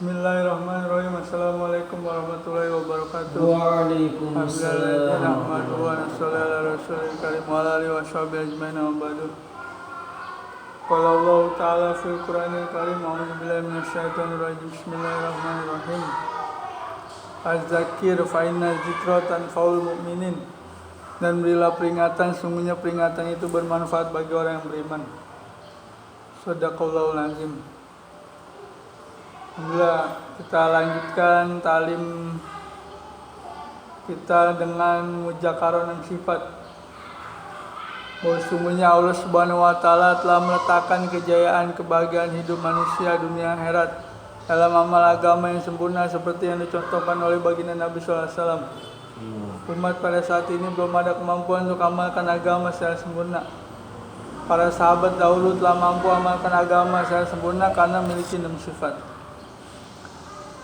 Bismillahirrahmanirrahim. Assalamualaikum warahmatullahi wabarakatuh. Waalaikumsalam. Alhamdulillah wa nusholli ala rasulil karim wa ala alihi wa sahbihi ajmain wa ba'du. Qala Allah Ta'ala fil Qur'anil Karim, a'udzu billahi minasyaitonir rajim. Bismillahirrahmanirrahim. Az-zakir fa inna dzikra tanfa'ul mu'minin. Dan berilah peringatan, sungguhnya peringatan itu bermanfaat bagi orang yang beriman. Shadaqallahul azim. Alhamdulillah, kita lanjutkan talim kita dengan mudzakarah dan sifat. Bahwa sungguhnya Allah Subhanahu wa taala telah meletakkan kejayaan kebahagiaan hidup manusia dunia akhirat dalam amal agama yang sempurna seperti yang dicontohkan oleh baginda Nabi sallallahu alaihi wasallam. Umat pada saat ini belum ada kemampuan untuk amalkan agama secara sempurna. Para sahabat dahulu telah mampu amalkan agama secara sempurna karena memiliki 6 sifat.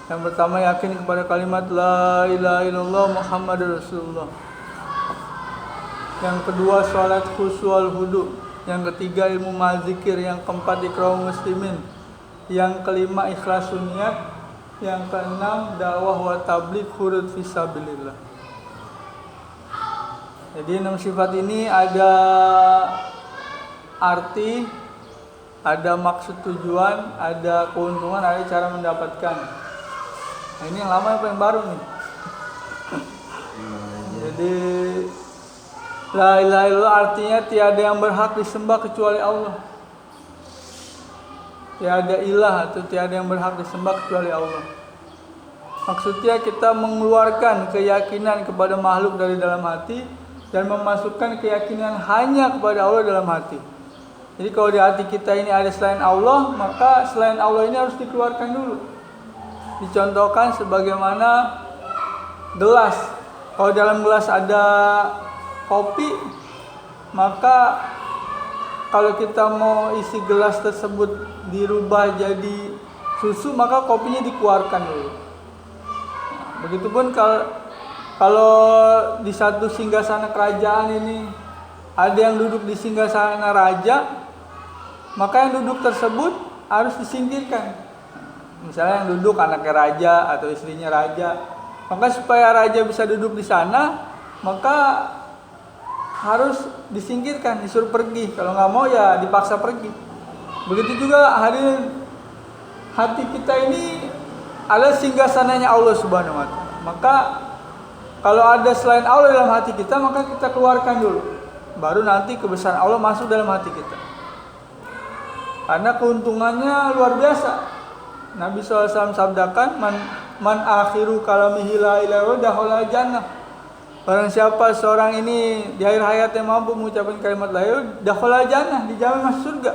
Yang pertama, yakin kepada kalimat La ilaha illallah Muhammadur Rasulullah. Yang kedua, sholat khusyuk wal hudu. Yang ketiga, ilmu mazikir. Yang keempat, ikrarul muslimin. Yang kelima, ikhlasun niat. Yang keenam, dakwah wa tabligh hurud fisabilillah. Jadi 6 sifat ini ada arti, ada maksud tujuan, ada keuntungan, ada cara mendapatkan. Nah, ini yang lama apa yang baru nih? Jadi La ilaha illallah artinya tiada yang berhak disembah kecuali Allah. Tiada ilah atau tiada yang berhak disembah kecuali Allah. Maksudnya kita mengeluarkan keyakinan kepada makhluk dari dalam hati dan memasukkan keyakinan hanya kepada Allah dalam hati. Jadi kalau di hati kita ini ada selain Allah, maka selain Allah ini harus dikeluarkan dulu. Dicontohkan sebagaimana gelas. Kalau dalam gelas ada kopi, maka kalau kita mau isi gelas tersebut dirubah jadi susu, maka kopinya dikeluarkan dulu. Begitupun kalau di satu singgasana kerajaan ini ada yang duduk di singgasana raja, maka yang duduk tersebut harus disingkirkan. Misalnya yang duduk anaknya raja atau istrinya raja, maka supaya raja bisa duduk di sana, maka harus disingkirkan, disuruh pergi. Kalau nggak mau ya dipaksa pergi. Begitu juga hadirin, hati kita ini adalah singgasananya Allah Subhanahu wa taala. Maka kalau ada selain Allah dalam hati kita, maka kita keluarkan dulu. Baru nanti kebesaran Allah masuk dalam hati kita. Karena keuntungannya luar biasa. Nabi SAW sabdakan, man akhiru kalamihi la ilaha illallah dakhala jannah. Barang siapa seorang ini di akhir hayatnya mampu mengucapkan kalimat la ilaha illallah, dakhala jannah, dijamin masuk surga.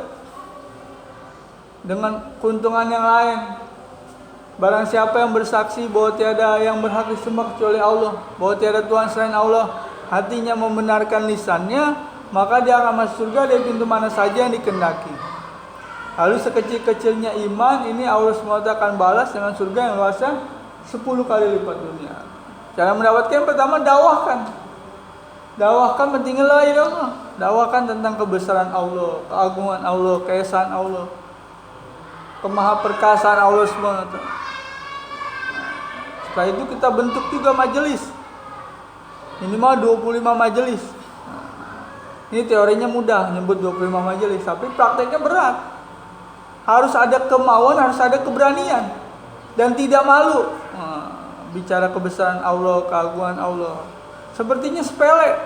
Dengan keuntungan yang lain, barang siapa yang bersaksi bahwa tiada yang berhak disembah kecuali Allah, bahwa tiada Tuhan selain Allah, hatinya membenarkan lisannya, maka dia akan masuk surga dari pintu mana saja yang dikehendaki. Lalu sekecil-kecilnya iman ini Allah SWT akan balas dengan surga yang luasnya 10 kali lipat dunia. Cara mendapatkan yang pertama, dakwahkan. Dakwahkan pentingnya la ilaha illallah. Dakwahkan tentang kebesaran Allah, keagungan Allah, keesaan Allah, kemahaperkasaan Allah SWT. Setelah itu kita bentuk juga majelis. Minimal 25 majelis. Ini teorinya mudah, nyebut 25 majelis, tapi prakteknya berat. Harus ada kemauan, harus ada keberanian, dan tidak malu bicara kebesaran Allah, keagungan Allah. Sepertinya sepele.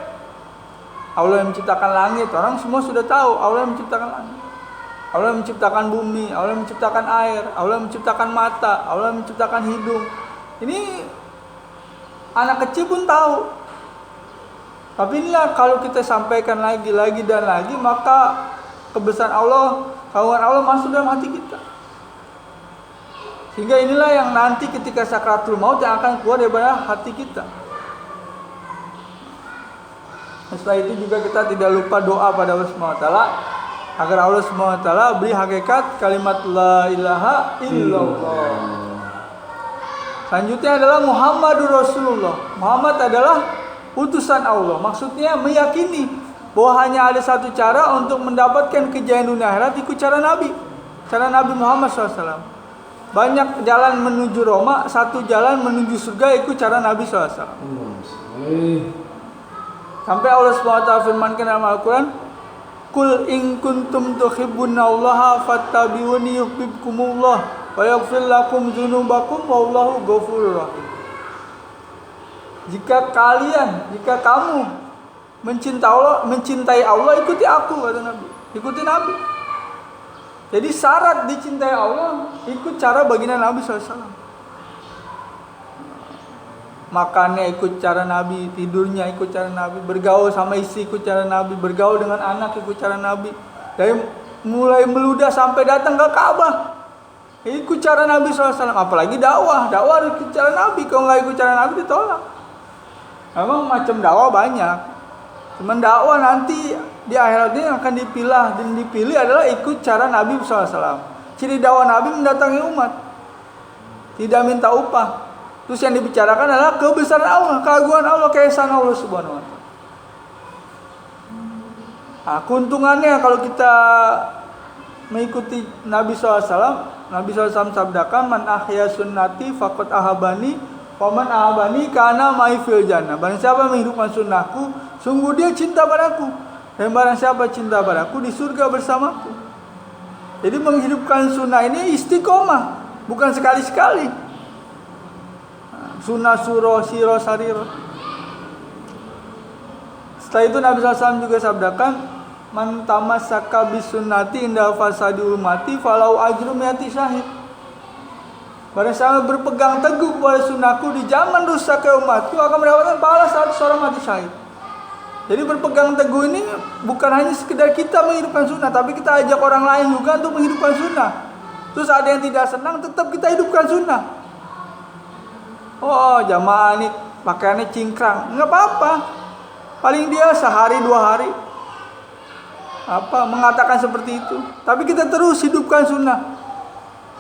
Allah yang menciptakan langit, orang semua sudah tahu. Allah yang menciptakan langit, Allah yang menciptakan bumi, Allah yang menciptakan air, Allah yang menciptakan mata, Allah yang menciptakan hidung. Ini anak kecil pun tahu. Tapi inilah kalau kita sampaikan lagi dan lagi, maka kebesaran Allah, keagungan Allah masuk dalam hati kita. Sehingga inilah yang nanti ketika sakratul maut yang akan keluar dari hati kita. Setelah itu juga kita tidak lupa doa pada Allah SWT agar Allah SWT beri hakikat kalimat la ilaha illallah. Selanjutnya adalah Muhammadur Rasulullah. Muhammad adalah utusan Allah. Maksudnya meyakini bahwa hanya ada satu cara untuk mendapatkan kejayaan dunia akhirat, ikut cara Nabi Muhammad SAW. banyak jalan menuju Roma, satu jalan menuju surga, ikut cara Nabi SAW. Sampai Allah SWT firmankan dalam Al-Quran, Qul in kuntum tuhibbunallaha fattabi'uni yuhibbukumullah wa yaghfir lakum dzunubakum wallahu ghafurur rahim. Jika kamu mencintai Allah, ikuti aku, kata Nabi. Ikuti Nabi. Jadi syarat dicintai Allah, ikut cara baginda Nabi SAW. Makannya ikut cara Nabi, tidurnya ikut cara Nabi, bergaul sama istri ikut cara Nabi, bergaul dengan anak ikut cara Nabi. Dari mulai meludah sampai datang ke Ka'bah, ikut cara Nabi SAW. Apalagi dakwah harus ikut cara Nabi. Kalau nggak ikut cara Nabi ditolak. Memang macam dakwah banyak. Cuman dakwah nanti di akhirat ini akan dipilih adalah ikut cara Nabi SAW. Ciri dakwah Nabi mendatangi umat, tidak minta upah. Terus yang dibicarakan adalah kebesaran Allah, keagungan Allah, keesaan Allah Subhanahu wa Ta'ala. Nah, keuntungannya kalau kita mengikuti Nabi SAW, Nabi SAW sabdakan, man ahya sunnati faqad ahabani, wa man ahabani kana ma'i fil jannah. Barang siapa menghidupkan sunnahku, sungguh dia cinta padaku. Dan barang siapa cinta padaku, di surga bersamaku. Jadi menghidupkan sunnah ini istiqomah, bukan sekali-sekali. Sunnah suroh siroh sariroh. Setelah itu Nabi SAW juga sabdakan, man tamassaka bisunnati inda fasadi ummati falau ajru mi'ati syahid. Barang siapa berpegang teguh pada sunnahku di zaman rusak umatku, akan mendapatkan pahala 100 orang mati syahid. Jadi berpegang teguh ini bukan hanya sekedar kita menghidupkan sunnah, tapi kita ajak orang lain juga untuk menghidupkan sunnah. Terus ada yang tidak senang, tetap kita hidupkan sunnah. Oh, jamaah ini pakaiannya cingkrang, nggak apa-apa. Paling dia sehari 2 hari mengatakan seperti itu. Tapi kita terus hidupkan sunnah.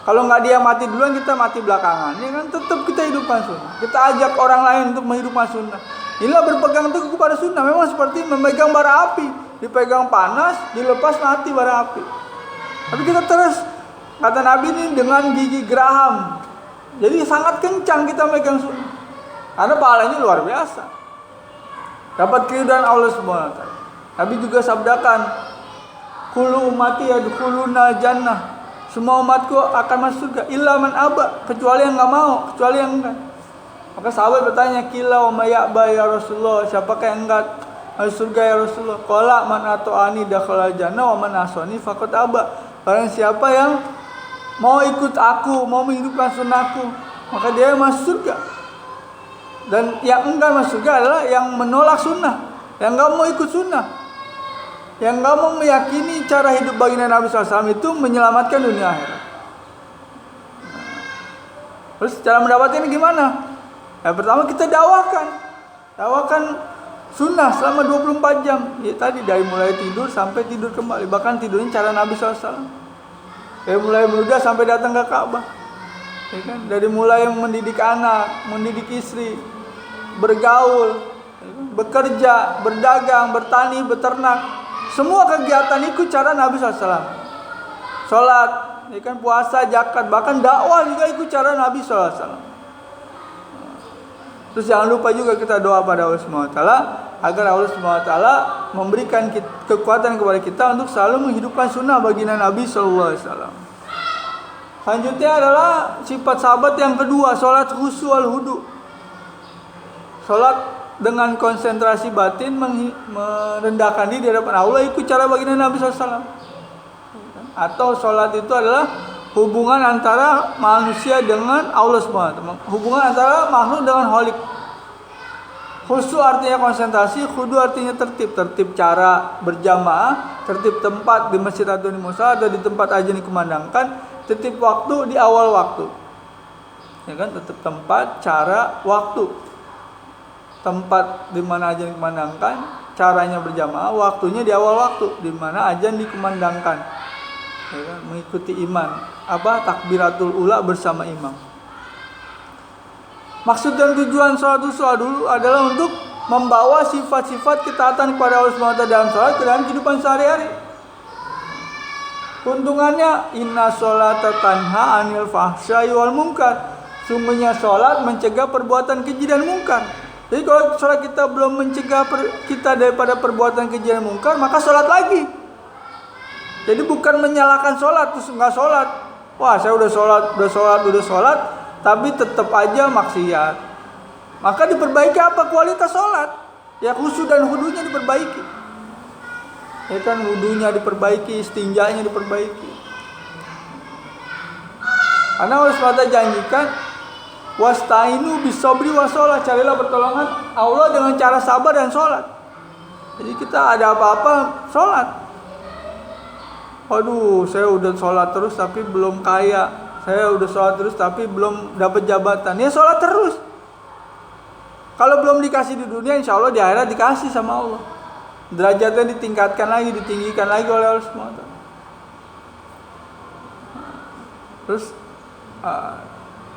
Kalau nggak dia mati duluan, kita mati belakangan. Ya kan, tetap kita hidupkan sunnah. Kita ajak orang lain untuk menghidupkan sunnah. Inilah berpegang teguh kepada sunnah. Memang seperti memegang bara api, dipegang panas, dilepas mati bara api. Tapi kita terus, kata Nabi ini, dengan gigi geraham. Jadi sangat kencang kita megang sunnah. Karena pahalanya luar biasa. Dapat keridhaan Allah Subhanahu wa Ta'ala. Nabi juga sabdakan, kullu ummati yadkhuluna jannah. Semua umatku akan masuk surga illa man aba, kecuali yang enggak mau, kecuali yang enggak. Maka sahabat bertanya, kila wa may ya'ba ya Rasulullah, siapakah yang enggak masuk surga ya Rasulullah? Qala man ata'ani dakhala jannah wa man asani faqad aba. Barang siapa yang mau ikut aku, mau menghidupkan sunnahku, maka dia masuk surga. Dan yang enggak masuk surga adalah yang menolak sunnah, yang enggak mau ikut sunnah, yang enggak mau meyakini cara hidup baginda Nabi SAW itu menyelamatkan dunia akhirat. Terus cara mendapatkan ini gimana? Yang pertama kita dakwakan sunnah selama 24 jam. Ya, tadi dari mulai tidur sampai tidur kembali, bahkan tidurnya cara Nabi SAW. Dari mulai meludah sampai datang ke Ka'bah, ya kan? Dari mulai mendidik anak, mendidik istri, bergaul, ya kan? Bekerja, berdagang, bertani, beternak, semua kegiatan ikut cara Nabi SAW. Sholat, ya kan? Puasa, zakat, bahkan dakwah juga ikut cara Nabi SAW. Terus jangan lupa juga kita doa pada Allah SWT agar Allah SWT memberikan kekuatan kepada kita untuk selalu menghidupkan sunnah baginda Nabi SAW. Selanjutnya adalah sifat sahabat yang kedua, sholat khusyuk al-hudu. Sholat dengan konsentrasi batin, merendahkan diri di hadapan Allah, ikut cara baginda Nabi SAW. Atau sholat itu adalah hubungan antara manusia dengan Allah SWT, hubungan antara makhluk dengan Khalik. Khusyuk artinya konsentrasi, khudu artinya tertib. Tertib cara berjamaah, tertib tempat di masjid atau di musala atau di tempat azan dikumandangkan, tertib waktu di awal waktu. Ya kan, tertib tempat, cara, waktu. Tempat di mana azan dikumandangkan, caranya berjamaah, waktunya di awal waktu di mana azan dikumandangkan. Ya kan, mengikuti imam. Takbiratul ula bersama imam. Maksud dan tujuan sholat dulu adalah untuk membawa sifat-sifat ketaatan kepada Allah SWT dalam sholat ke dalam kehidupan sehari-hari. Keuntungannya inna sholata tanha anil fahsya'i wal munkar. Sungguhnya sholat mencegah perbuatan keji dan mungkar. Jadi kalau sholat kita belum mencegah kita daripada perbuatan keji dan mungkar, maka sholat lagi. Jadi bukan menyalahkan sholat terus nggak sholat. Wah, saya udah sholat, tapi tetap aja maksiat. Maka diperbaiki apa? Kualitas sholat. Ya khusyuk dan hudunya diperbaiki. Ya kan, wudunya diperbaiki, istinjanya diperbaiki. Karena Allah SWT janjikan wasta'inu bisobri wasolah, carilah pertolongan Allah dengan cara sabar dan sholat. Jadi kita ada apa-apa sholat. Waduh, saya udah sholat terus tapi belum kaya. Saya udah sholat terus tapi belum dapat jabatan. Ya sholat terus. Kalau belum dikasih di dunia, insya Allah di akhirat dikasih sama Allah. Derajatnya ditingkatkan lagi, ditinggikan lagi oleh Allah SWT. Terus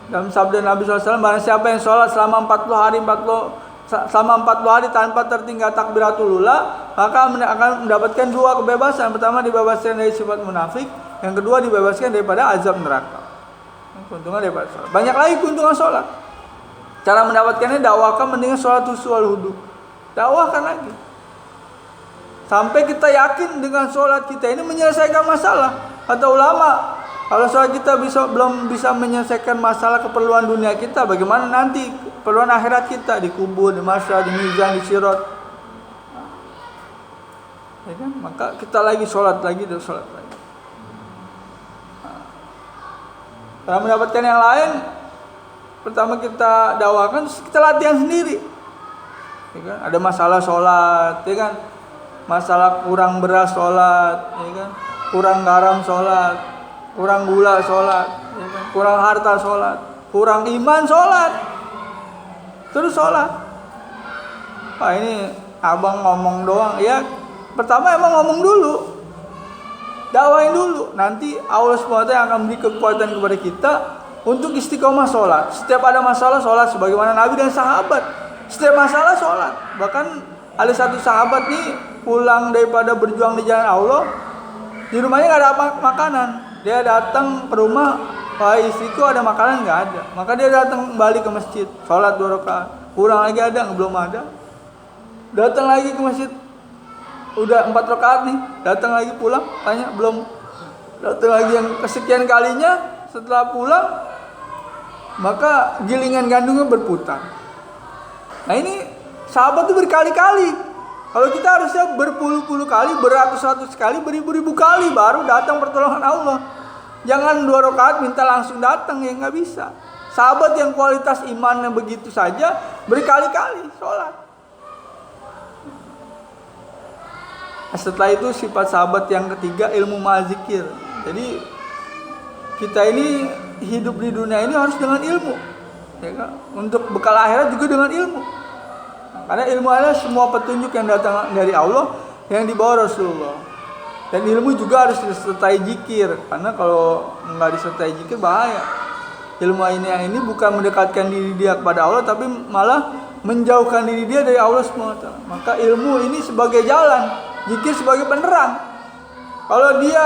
dalam sabda Nabi SAW, barang siapa yang sholat selama 40 hari tanpa tertinggal takbiratul ula, maka akan mendapatkan 2 kebebasan. Pertama, dibebaskan dari sifat munafik. Yang kedua, dibebaskan daripada azab neraka. Keuntungan daripada sholat. Banyak lagi keuntungan sholat. Cara mendapatkannya, dakwakan mendingan sholat wal wudu. Dakwakan lagi. Sampai kita yakin dengan sholat kita ini menyelesaikan masalah. Kata ulama, kalau sholat kita belum bisa menyelesaikan masalah keperluan dunia kita, bagaimana nanti keperluan akhirat kita di kubur, di masyarakat, di mizan, di sirat. Ya kan? Maka kita lagi sholat lagi dan sholat lagi. Kalau mendapatkan yang lain, pertama kita dakwakan, terus kita latihan sendiri. Ya kan? Ada masalah sholat, ya kan? Masalah kurang beras sholat, ya kan? Kurang garam sholat, kurang gula sholat, ya kan? Kurang harta sholat, kurang iman sholat, terus sholat. Wah, ini abang ngomong doang, ya. Pertama emang ngomong dulu, dakwain dulu. Nanti Allah SWT yang akan beri kekuatan kepada kita untuk istiqomah sholat. Setiap ada masalah sholat, sebagaimana Nabi dan sahabat. Setiap masalah sholat. Bahkan ada satu sahabat nih pulang daripada berjuang di jalan Allah, di rumahnya nggak ada makanan. Dia datang ke rumah, wah istriku ada makanan, nggak ada. Maka dia datang kembali ke masjid, sholat 2 rakaat. Kurang lagi ada, belum ada. Datang lagi ke masjid, udah 4 rakaat nih. Datang lagi pulang, tanya belum. Datang lagi yang kesekian kalinya, setelah pulang, maka gilingan gandumnya berputar. Nah ini sahabat itu berkali-kali. Kalau kita harusnya berpuluh-puluh kali, beratus-ratus kali, beribu-ribu kali baru datang pertolongan Allah. Jangan 2 rakaat minta langsung datang, ya nggak bisa. Sahabat yang kualitas imannya begitu saja berkali-kali sholat. Setelah itu sifat sahabat yang ketiga, ilmu ma'azikir. Jadi kita ini hidup di dunia ini harus dengan ilmu, ya kan? Untuk bekal akhirat juga dengan ilmu. Karena ilmu adalah semua petunjuk yang datang dari Allah yang dibawa Rasulullah. Dan ilmu juga harus disertai zikir. Karena kalau nggak disertai zikir bahaya. Ilmu ini bukan mendekatkan diri dia kepada Allah, tapi malah menjauhkan diri dia dari Allah SWT. Maka ilmu ini sebagai jalan, zikir sebagai penerang. Kalau dia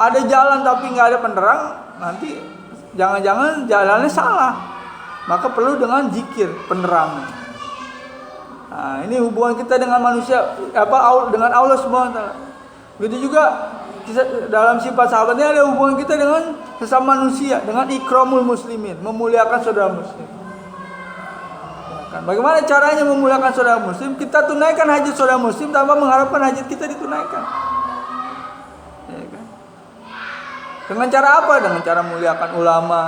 ada jalan tapi nggak ada penerang, nanti jangan-jangan jalannya salah. Maka perlu dengan zikir penerang. Nah, ini hubungan kita dengan manusia, dengan Allah SWT. Begitu juga dalam sifat sahabatnya ada hubungan kita dengan sesama manusia, dengan ikramul muslimin, memuliakan saudara muslim. Bagaimana caranya memuliakan saudara muslim? Kita tunaikan hajat saudara muslim tanpa mengharapkan hajat kita ditunaikan. Ya kan? Dengan cara apa? Dengan cara memuliakan ulama,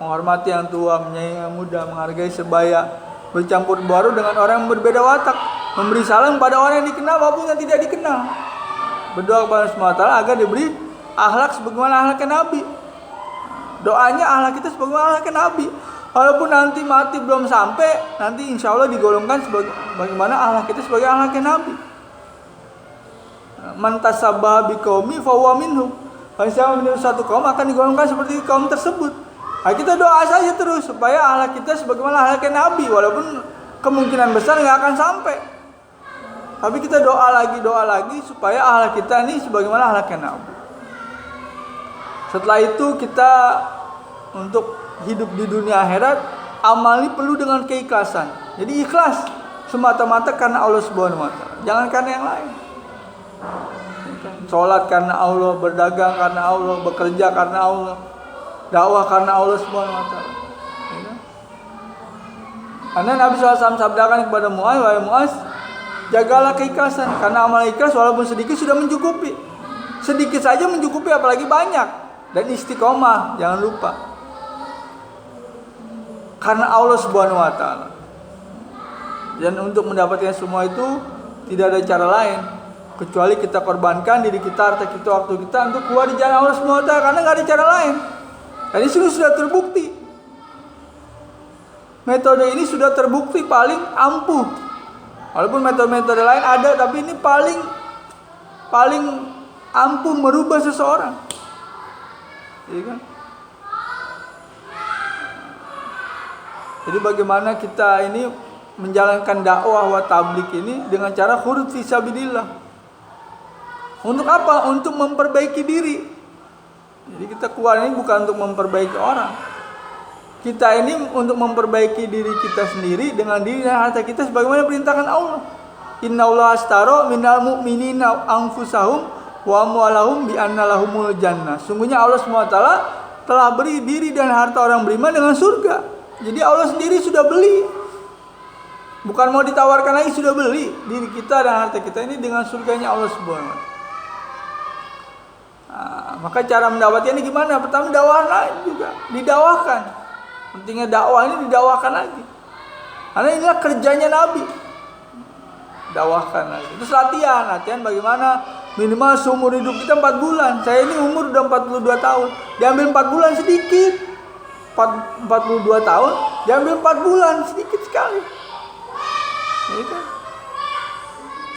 menghormati yang tua, menyayangi yang muda, menghargai sebaya, bercampur baru dengan orang yang berbeda watak, memberi salam pada orang yang dikenal maupun yang tidak dikenal, berdoa kepada Allah SWT agar diberi akhlak sebagaimana akhlaknya Nabi. Doanya akhlak kita sebagaimana akhlaknya Nabi. Walaupun nanti mati belum sampai, nanti insya Allah digolongkan bagaimana akhlak kita sebagai akhlaknya Nabi. Man tasabbaha biqaumi fahuwa minhum. Kalau siapa meniru satu kaum akan digolongkan seperti kaum tersebut. Nah, kita doa saja terus supaya akhlak kita sebagaimana akhlaknya Nabi, walaupun kemungkinan besar nggak akan sampai. Tapi kita doa lagi supaya akhlak kita ini sebagaimana akhlaknya Nabi. Setelah itu kita untuk hidup di dunia akhirat, amal ini perlu dengan keikhlasan. Jadi ikhlas semata-mata karena Allah Subhanahu wa taala, jangan karena yang lain. Sholat karena Allah, berdagang karena Allah, bekerja karena Allah, dakwah karena Allah Subhanahu wa taala. Karena Nabi SAW sabdakan kepada Muaz, wahai Muaz, jagalah keikhlasan, karena amal ikhlas walaupun sedikit sudah mencukupi. Sedikit saja mencukupi, apalagi banyak. Dan istiqomah, jangan lupa. Karena Allah Subhanahu wa taala. Dan untuk mendapatkan semua itu tidak ada cara lain kecuali kita korbankan diri kita, harta kita, waktu kita untuk keluar di jalan Allah Subhanahu wa taala, karena enggak ada cara lain. Dan ini sudah terbukti. Metode ini sudah terbukti paling ampuh. Walaupun metode-metode lain ada, tapi ini paling ampuh merubah seseorang. Iya kan? Jadi bagaimana kita ini menjalankan dakwah wa tabligh ini dengan cara khurud fi sabilillah. Untuk apa? Untuk memperbaiki diri. Jadi kita keluar ini bukan untuk memperbaiki orang. Kita ini untuk memperbaiki diri kita sendiri dengan diri dan harta kita sebagaimana perintahkan Allah. Innallaha ashtara minal mu'minina anfusahum wa amwalahum bi anna lahumul jannah. Sungguhnya Allah SWT telah beri diri dan harta orang beriman dengan surga. Jadi Allah sendiri sudah beli. Bukan mau ditawarkan lagi, sudah beli diri kita dan harta kita ini dengan surganya Allah Subhanahu. Maka cara mendapatkannya gimana? Pertama dakwah juga, didakwakan. Pentingnya dakwah ini didakwakan lagi. Karena inilah kerjanya Nabi. Dakwahkan lagi. Terus latihan bagaimana minimal seumur hidup kita 4 bulan. Saya ini umur udah 42 tahun. Diambil 4 bulan sedikit. 42 tahun diambil 4 bulan sedikit sekali. Ya kan?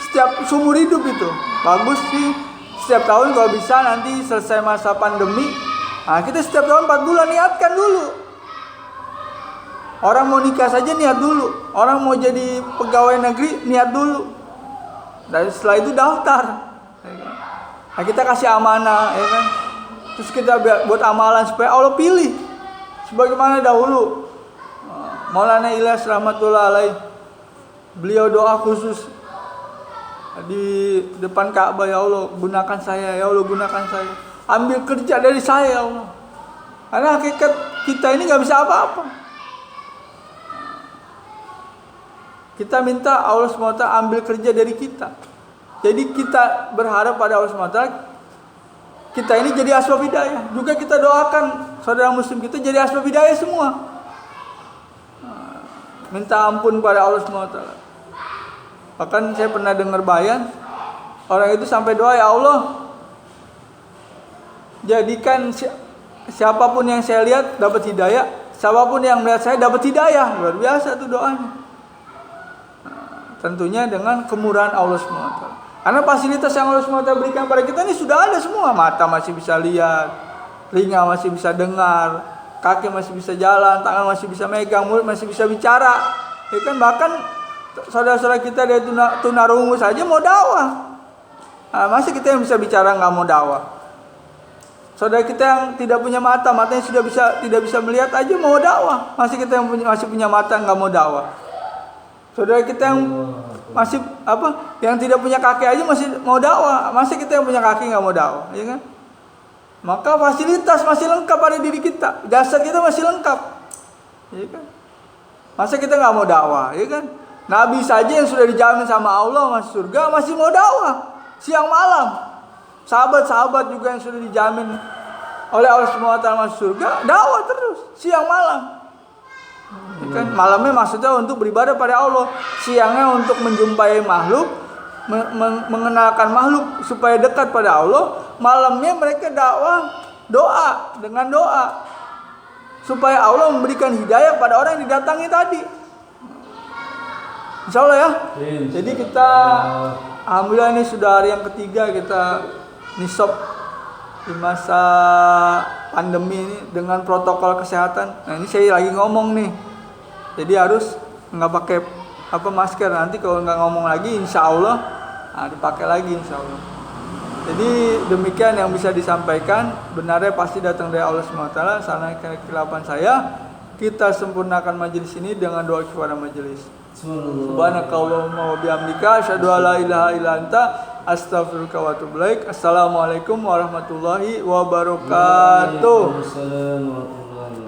Setiap seumur hidup itu bagus sih. Setiap tahun kalau bisa nanti selesai masa pandemi, kita setiap tahun 4 bulan niatkan dulu. Orang mau nikah saja niat dulu. Orang mau jadi pegawai negeri niat dulu. Dan setelah itu daftar. Nah, kita kasih amanah, ya kan? Terus kita buat amalan supaya Allah pilih. Sebagaimana dahulu Maulana Ilyas rahmatullah alaih, beliau doa khusus di depan Ka'bah, ya Allah gunakan saya, ya Allah gunakan saya, ambil kerja dari saya, ya Allah. Karena hakikat kita ini nggak bisa apa-apa. Kita minta Allah SWT ambil kerja dari kita. Jadi kita berharap pada Allah SWT kita ini jadi asbab hidayah. Juga kita doakan saudara muslim kita jadi asbab hidayah semua. Minta ampun pada Allah SWT. Bahkan saya pernah dengar bayan, orang itu sampai doa, ya Allah jadikan siapapun yang saya lihat dapat hidayah, siapapun yang melihat saya dapat hidayah. Luar biasa tuh doanya. Tentunya dengan kemurahan Allah SWT. Karena fasilitas yang Allah SWT berikan pada kita ini sudah ada semua. Mata masih bisa lihat, telinga masih bisa dengar, kaki masih bisa jalan, tangan masih bisa megang, mulut masih bisa bicara. Ya kan, bahkan saudara-saudara kita dari tunarungu saja mau dakwah. Masih kita yang bisa bicara nggak mau dakwah? Saudara kita yang tidak punya mata, matanya sudah tidak bisa melihat aja mau dakwah. Masih kita yang masih punya mata nggak mau dakwah. Saudara kita yang masih yang tidak punya kaki aja masih mau dakwah, masih kita yang punya kaki nggak mau dakwah, ya kan? Maka fasilitas masih lengkap pada diri kita, jasad kita masih lengkap, ya kan? Masa kita nggak mau dakwah, ya kan? Nabi saja yang sudah dijamin sama Allah masuk surga masih mau dakwah siang malam. Sahabat-sahabat juga yang sudah dijamin oleh Allah SWT masuk surga, dakwah terus siang malam. Kan malamnya maksudnya untuk beribadah pada Allah, siangnya untuk menjumpai makhluk, mengenalkan makhluk supaya dekat pada Allah, malamnya mereka dakwah, doa dengan doa supaya Allah memberikan hidayah pada orang yang didatangi tadi. Insya Allah ya. Jadi kita alhamdulillah ini sudah hari yang ketiga kita nisab di masa pandemi ini dengan protokol kesehatan. Nah ini saya lagi ngomong nih, jadi harus nggak pakai masker. Nanti kalau nggak ngomong lagi, insya Allah dipakai lagi insya Allah. Jadi demikian yang bisa disampaikan, benarnya pasti datang dari Allah SWT. Salah kekilapan saya, kita sempurnakan majelis ini dengan doa kepada majelis. Subhanakallahumma wa bihamdika asyhadu an la ilaha illa anta astaghfiruka wa atubu ilaik. Assalamualaikum warahmatullahi wabarakatuh. Waalaikumsalam warahmatullahi wabarakatuh.